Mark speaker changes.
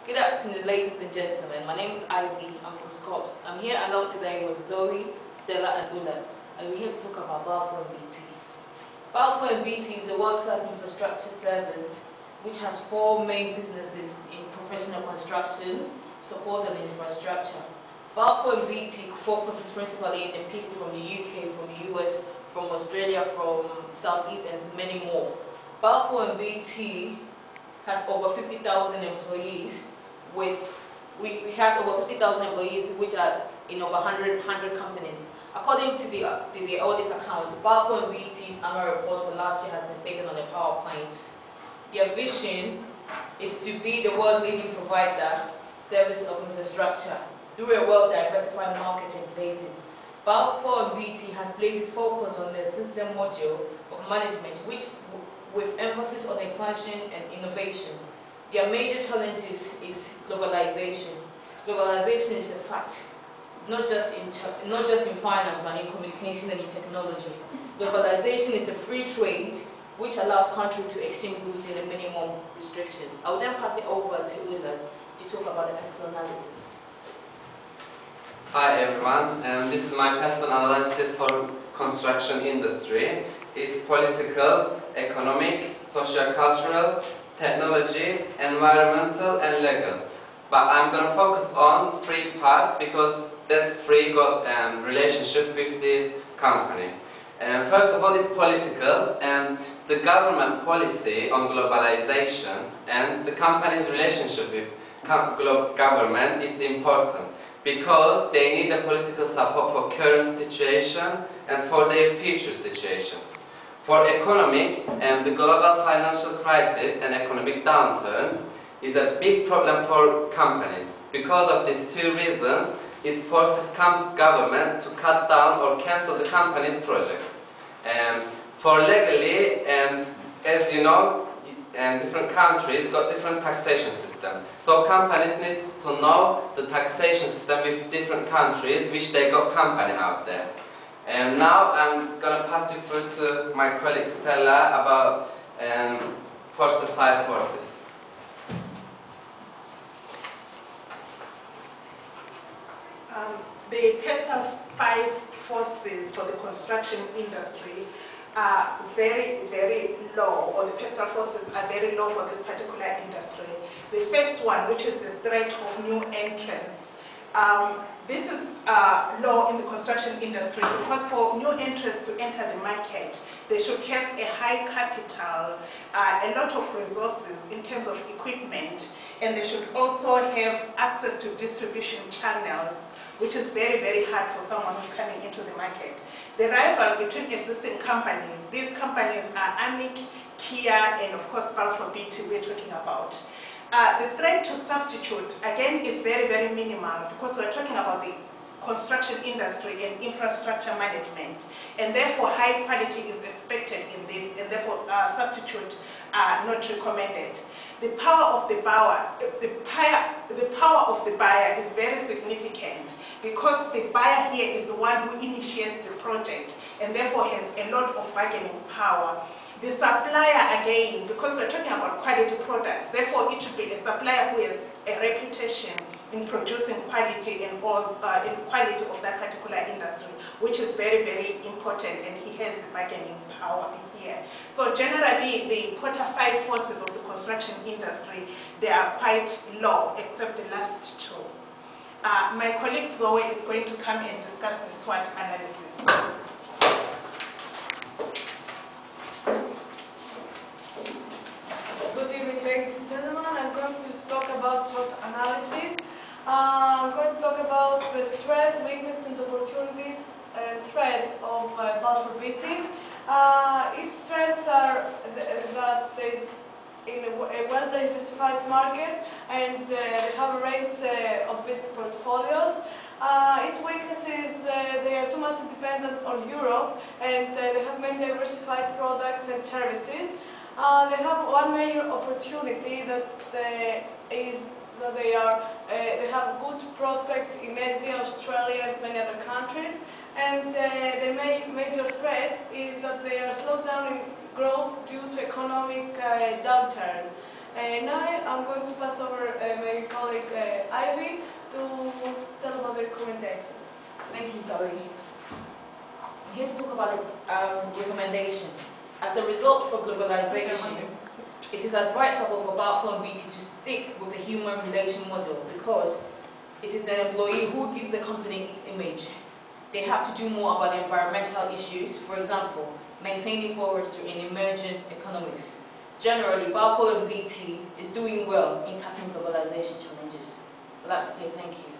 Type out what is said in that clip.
Speaker 1: Good afternoon, ladies and gentlemen. My name is Ivy. I'm from Scops. I'm here along today with Zoe, Stella, and Ulas, and we're here to talk about balfour and beatty. Balfour and Beatty is a world-class infrastructure service which has four main businesses in professional construction, support, and infrastructure. Balfour and Beatty focuses principally on people from the UK, from the US, from Australia, from Southeast, and many more. Balfour and Beatty has over 50,000 employees. We has over 50,000 employees, which are in over 100 companies. According to the audit account, Balfour and Beatty's annual report for last year has been stated on the PowerPoint. Their vision is to be the world-leading provider service of infrastructure through a well-diversified market and places. Balfour and Beatty has placed its focus on the system module of management, which with emphasis on expansion and innovation. Their major challenges is globalization. Globalization is a fact, not just in finance, but in communication and in technology. Globalization is a free trade which allows countries to exchange goods in a minimum restrictions. I will then pass it over to Ulas to talk about the personal analysis.
Speaker 2: Hi everyone, this is my personal analysis for construction industry. It's political, economic, socio-cultural, technology, environmental and legal. But I'm going to focus on three parts because that's three got relationship with this company. First of all, it's political. The government policy on globalization and the company's relationship with government is important because they need the political support for current situation and for their future situation. For economic, the global financial crisis and economic downturn is a big problem for companies. Because of these two reasons, it forces government to cut down or cancel the company's projects. For legally, as you know, different countries got different taxation system. So companies need to know the taxation system with different countries which they got company out there. And now I'm going to pass you through to my colleague Stella about forces, fire forces.
Speaker 3: The personal five forces for the construction industry are very, very low, or the personal forces are very low for this particular industry. The first one, which is the threat of new entrants. This is low in the construction industry because for new entrants to enter the market, they should have a high capital, a lot of resources in terms of equipment, and they should also have access to distribution channels, which is very, very hard for someone who's coming into the market. The rival between existing companies, these companies are Amic, Kia, and of course Balfour Beatty we're talking about. The threat to substitute, again, is very, very minimal because we're talking about the construction industry and infrastructure management, and therefore high quality is expected in this, and therefore substitute are not recommended. The power of the buyer, is very significant because the buyer here is the one who initiates the project and therefore has a lot of bargaining power. The supplier, again, because we're talking about quality products, therefore it should be a supplier who has a reputation in producing quality and in quality of that particular industry, which is very, very important, and he has the bargaining power here. So generally, the quarter five forces of the construction industry, they are quite low, except the last two. My colleague Zoe is going to come and discuss the SWOT analysis.
Speaker 4: Good evening, ladies and gentlemen. I'm going to talk about SWOT analysis. I'm going to talk about the strengths, weaknesses, and opportunities and threats of Balfour Beatty. Its strengths are that there is in a well-diversified market, and they have a range of business portfolios. Its weaknesses, they are too much dependent on Europe, and they have many diversified products and services. They have one major opportunity that they have good prospects in Asia, Australia, and many other countries. And the major threat is that they are slowed down in growth due to economic downturn. Now I'm going to pass over my colleague colleague Ivy to tell about the recommendations.
Speaker 1: Thank you, Zoe. I'm here to talk about a recommendation. As a result for globalization, it is advisable for balfour and beatty to stick with the human relation model because it is the employee who gives the company its image. They have to do more about environmental issues, for example, maintaining forestry in emerging economies. Generally, balfour and beatty is doing well in tackling globalization challenges. I'd like to say thank you.